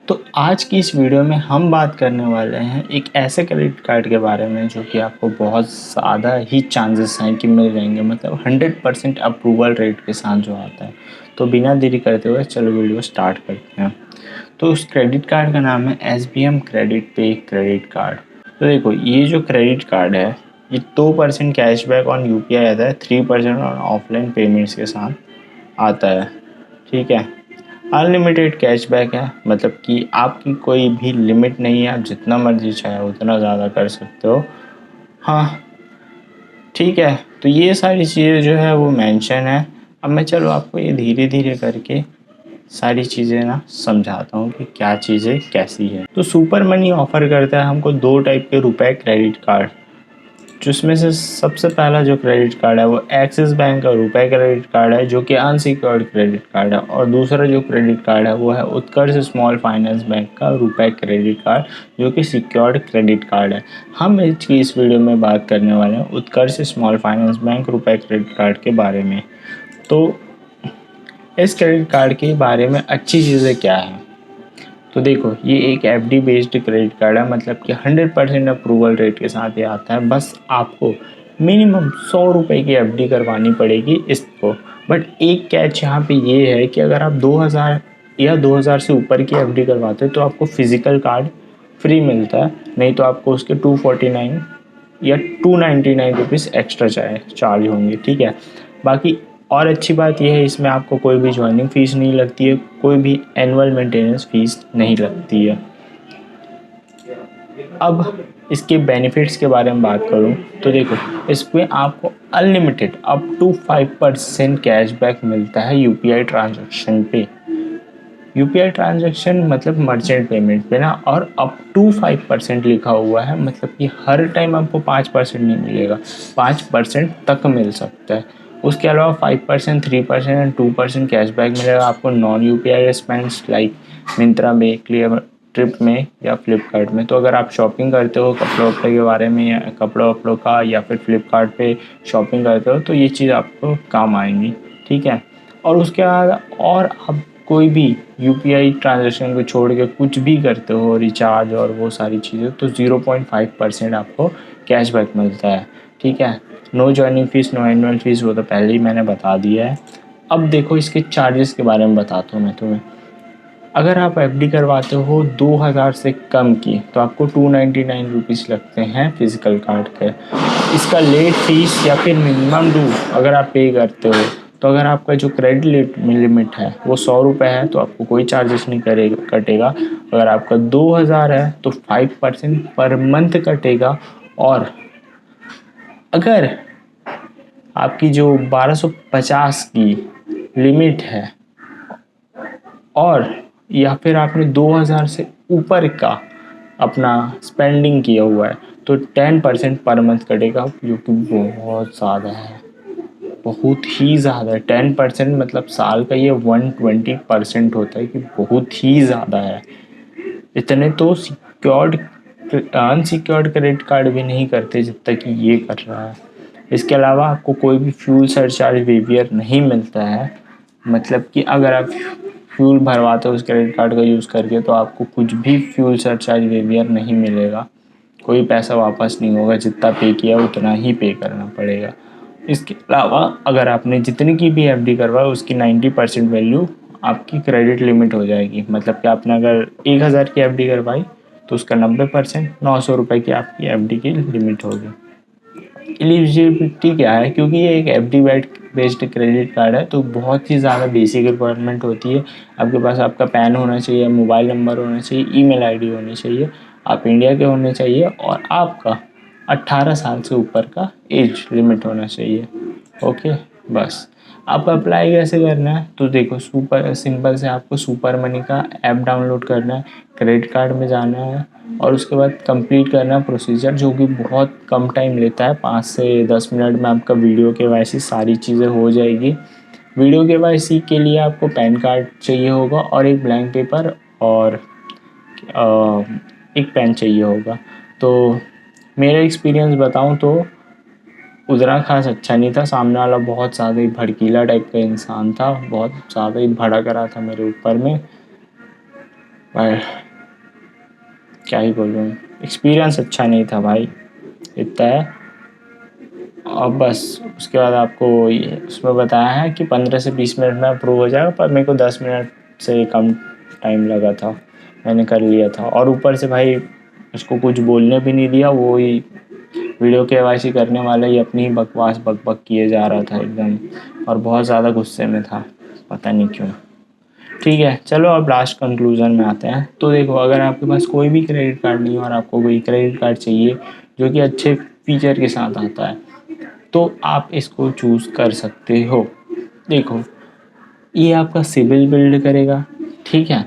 तो आज की इस वीडियो में हम बात करने वाले हैं एक ऐसे क्रेडिट कार्ड के बारे में जो कि आपको बहुत ज़्यादा ही चांसेस हैं कि मिल जाएंगे, मतलब 100% अप्रूवल रेट के साथ जो आता है। तो बिना देरी करते हुए चलो वीडियो स्टार्ट करते हैं। तो उस क्रेडिट कार्ड का नाम है SBM क्रेडिट पे क्रेडिट कार्ड। तो देखो, ये जो क्रेडिट कार्ड है ये 2% कैशबैक ऑन UPI आता है, 3% ऑन ऑफलाइन पेमेंट्स के साथ आता है। ठीक है, अनलिमिटेड कैशबैक है, मतलब कि आपकी कोई भी लिमिट नहीं है, आप जितना मर्जी चाहे उतना ज़्यादा कर सकते हो। हाँ, ठीक है। तो ये सारी चीज़ें जो है वो मेंशन है। अब मैं चलो आपको ये धीरे धीरे करके सारी चीज़ें ना समझाता हूँ कि क्या चीज़ें कैसी है। तो सुपर मनी ऑफ़र करता है हमको 2 टाइप के रुपए क्रेडिट कार्ड, जिसमें से सबसे पहला जो क्रेडिट कार्ड है वो एक्सिस बैंक का रुपए क्रेडिट कार्ड है, जो कि अनसिक्योर्ड क्रेडिट कार्ड है। और दूसरा जो क्रेडिट कार्ड है वो है उत्कर्ष स्मॉल फाइनेंस बैंक का रुपए क्रेडिट कार्ड, जो कि सिक्योर्ड क्रेडिट कार्ड है। हम इस वीडियो में बात करने वाले हैं उत्कर्ष स्मॉल फाइनेंस बैंक रुपए क्रेडिट कार्ड के बारे में। तो इस क्रेडिट कार्ड के बारे में अच्छी चीज़ें क्या है, तो देखो, ये एक FD बेस्ड क्रेडिट कार्ड है, मतलब कि 100% अप्रूवल रेट के साथ ये आता है। बस आपको मिनिमम 100 रुपये की FD करवानी पड़ेगी इसको। बट एक कैच यहाँ पे ये है कि अगर आप 2000 या 2000 से ऊपर की FD करवाते हो तो आपको फिज़िकल कार्ड फ्री मिलता है, नहीं तो आपको उसके 249 या 299 रुपीज़ एक्स्ट्रा चार्ज होंगे। ठीक है, बाकी और अच्छी बात यह है, इसमें आपको कोई भी ज्वाइनिंग फ़ीस नहीं लगती है, कोई भी एनुअल मेंटेनेंस फ़ीस नहीं लगती है। अब इसके बेनिफिट्स के बारे में बात करूं तो देखो, इसमें आपको अनलिमिटेड अप टू 5% कैशबैक मिलता है UPI ट्रांजैक्शन पे। UPI ट्रांजैक्शन मतलब मर्चेंट पेमेंट पे ना, और अप टू 5% लिखा हुआ है, मतलब कि हर टाइम आपको 5% नहीं मिलेगा, 5% तक मिल सकता है। उसके अलावा 5%, 3% एंड 2% कैशबैक मिलेगा आपको non UPI spends like Myntra में, क्लियर ट्रिप में या फ्लिपकार्ट में। तो अगर आप शॉपिंग करते हो कपड़ों वपड़े के बारे में, या कपड़ों वपड़ों का, या फिर फ्लिपकार्ट पे शॉपिंग करते हो, तो ये चीज़ आपको काम आएंगी। ठीक है, और उसके बाद और आप कोई भी UPI ट्रांजेक्शन को छोड़ के कुछ भी करते हो, रिचार्ज और वो सारी चीज़ें, तो 0.5% आपको कैशबैक मिलता है। ठीक है, no joining fee, no annual fee, वो तो पहले ही मैंने बता दिया है। अब देखो, इसके चार्जेस के बारे में बताता हूँ मैं तुम्हें। अगर आप FD करवाते हो 2000 से कम की, तो आपको 299 रुपीज़ लगते हैं फिज़िकल कार्ड के। इसका लेट फीस या फिर मिनिमम ड्यू अगर आप पे करते हो, तो अगर आपका जो क्रेडिट लिमिट है वो 100 रुपये है, तो आपको कोई चार्जेस नहीं कटेगा। अगर आपका 2000 है तो 5% पर मंथ कटेगा। और अगर आपकी जो 1250 की लिमिट है, और या फिर आपने 2000 से ऊपर का अपना स्पेंडिंग किया हुआ है, तो 10% पर मंथ कटेगा, जो कि बहुत ज़्यादा है, बहुत ही ज़्यादा है। 10% मतलब साल का ये 120% होता है, कि बहुत ही ज़्यादा है। इतने तो सिक्योर्ड अनसिक्योर्ड क्रेडिट कार्ड भी नहीं करते जितना कि ये कर रहा है। इसके अलावा आपको कोई भी फ्यूल सरचार्ज वेवियर नहीं मिलता है, मतलब कि अगर आप फ्यूल भरवाते हो उस क्रेडिट कार्ड का यूज़ करके, तो आपको कुछ भी फ्यूल सरचार्ज वेवियर नहीं मिलेगा, कोई पैसा वापस नहीं होगा, जितना पे किया उतना ही पे करना पड़ेगा। इसके अलावा अगर आपने जितनी की भी FD करवाई उसकी 90% वैल्यू आपकी क्रेडिट लिमिट हो जाएगी, मतलब कि आपने अगर 1000 की FD करवाई तो उसका 90% 900 रुपये की आपकी FD की लिमिट होगी। एलिजिबिलिटी क्या है, क्योंकि ये एक FD बेस्ड क्रेडिट कार्ड है, तो बहुत ही ज़्यादा बेसिक रिक्वायरमेंट होती है। आपके पास आपका पैन होना चाहिए, मोबाइल नंबर होना चाहिए, ईमेल ID होनी चाहिए, आप इंडिया के होने चाहिए, और आपका 18 साल से ऊपर का एज लिमिट होना चाहिए। ओके, बस। आप अप्लाई कैसे करना है, तो देखो, सुपर सिंपल से आपको सुपर मनी का ऐप डाउनलोड करना है, क्रेडिट कार्ड में जाना है, और उसके बाद कंप्लीट करना प्रोसीजर, जो कि बहुत कम टाइम लेता है। 5 से 10 मिनट में आपका वीडियो KYC सारी चीज़ें हो जाएगी। वीडियो KYC के लिए आपको पैन कार्ड चाहिए होगा, और एक ब्लैंक पेपर, और एक पेन चाहिए होगा। तो मेरा एक्सपीरियंस बताऊं तो उतना खास अच्छा नहीं था। सामने वाला बहुत ज़्यादा ही भड़कीला टाइप का इंसान था, बहुत ज़्यादा ही भड़क रहा था मेरे ऊपर में। पर क्या ही बोलूँ, एक्सपीरियंस अच्छा नहीं था भाई, इतना है। और बस उसके बाद आपको ये उसमें बताया है कि 15 से 20 मिनट में अप्रूव हो जाएगा, पर मेरे को 10 मिनट से कम टाइम लगा था, मैंने कर लिया था। और ऊपर से भाई उसको कुछ बोलने भी नहीं दिया, वो ही वीडियो केवाईसी करने वाला ही अपनी बकवास बक बक किए जा रहा था एकदम, और बहुत ज़्यादा गुस्से में था, पता नहीं क्यों। ठीक है, चलो अब लास्ट कंक्लूज़न में आते हैं। तो देखो, अगर आपके पास कोई भी क्रेडिट कार्ड नहीं है और आपको कोई क्रेडिट कार्ड चाहिए जो कि अच्छे फीचर के साथ आता है, तो आप इसको चूज़ कर सकते हो। देखो, ये आपका सिबिल बिल्ड करेगा, ठीक है।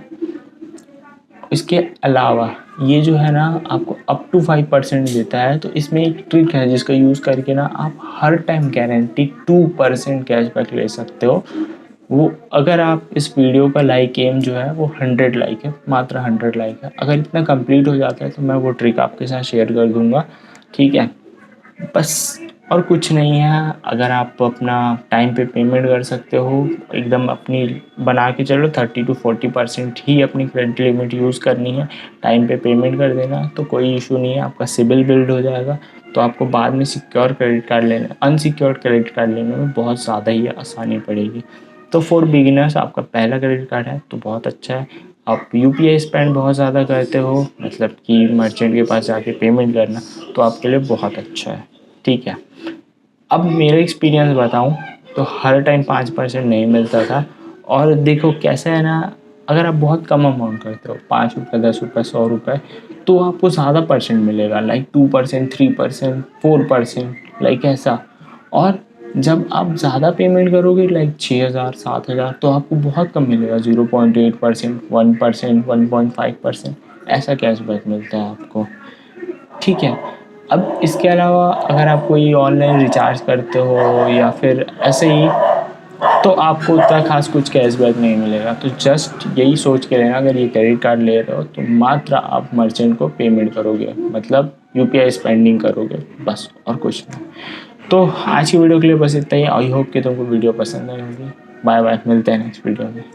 इसके अलावा ये जो है ना आपको अप टू 5% देता है। तो इसमें एक ट्रिक है जिसका यूज़ करके ना आप हर टाइम गारंटी 2% कैशबैक ले सकते हो। वो अगर आप इस वीडियो का लाइक एम जो है वो 100 लाइक है, मात्र 100 लाइक है। अगर इतना कंप्लीट हो जाता है तो मैं वो ट्रिक आपके साथ शेयर कर दूंगा, ठीक है। बस और कुछ नहीं है। अगर आप अपना टाइम पे पेमेंट कर सकते हो, एकदम अपनी बना के चलो 30 to 40% ही अपनी क्रेडिट लिमिट यूज़ करनी है, टाइम पे पेमेंट कर देना, तो कोई इशू नहीं है, आपका सिबिल बिल्ड हो जाएगा। तो आपको बाद में सिक्योर क्रेडिट कार्ड लेने, अनसिक्योर्ड क्रेडिट कार्ड लेने में बहुत ज़्यादा ही आसानी पड़ेगी। तो फॉर बिगिनर्स आपका पहला क्रेडिट कार्ड है तो बहुत अच्छा है। आप यूपीआई स्पेंड बहुत ज़्यादा करते हो, मतलब कि मर्चेंट के पास जाके पेमेंट करना, तो आपके लिए बहुत अच्छा है, ठीक है। अब मेरा एक्सपीरियंस बताऊं तो हर टाइम 5% नहीं मिलता था। और देखो कैसा है ना, अगर आप बहुत कम अमाउंट करते हो, 5 रुपये, 10 रुपये, 100 रुपये, तो आपको ज़्यादा परसेंट मिलेगा, लाइक 2%, 3%, 4%, लाइक ऐसा। और जब आप ज़्यादा पेमेंट करोगे, लाइक 6,000, 7,000, तो आपको बहुत कम मिलेगा, 0.8%, 1%, 1.5%, ऐसा कैशबैक मिलता है आपको, ठीक है। अब इसके अलावा अगर आप कोई ऑनलाइन रिचार्ज करते हो या फिर ऐसे ही, तो आपको उतना खास कुछ कैशबैक नहीं मिलेगा। तो जस्ट यही सोच के लेना, अगर ये क्रेडिट कार्ड ले रहे हो तो मात्र आप मर्चेंट को पेमेंट करोगे, मतलब यूपीआई स्पेंडिंग करोगे, बस और कुछ नहीं। तो आज की वीडियो के लिए बस इतना ही। आई होप कि तुमको वीडियो पसंद आई होगी। बाय बाय, मिलते हैं नेक्स्ट वीडियो में।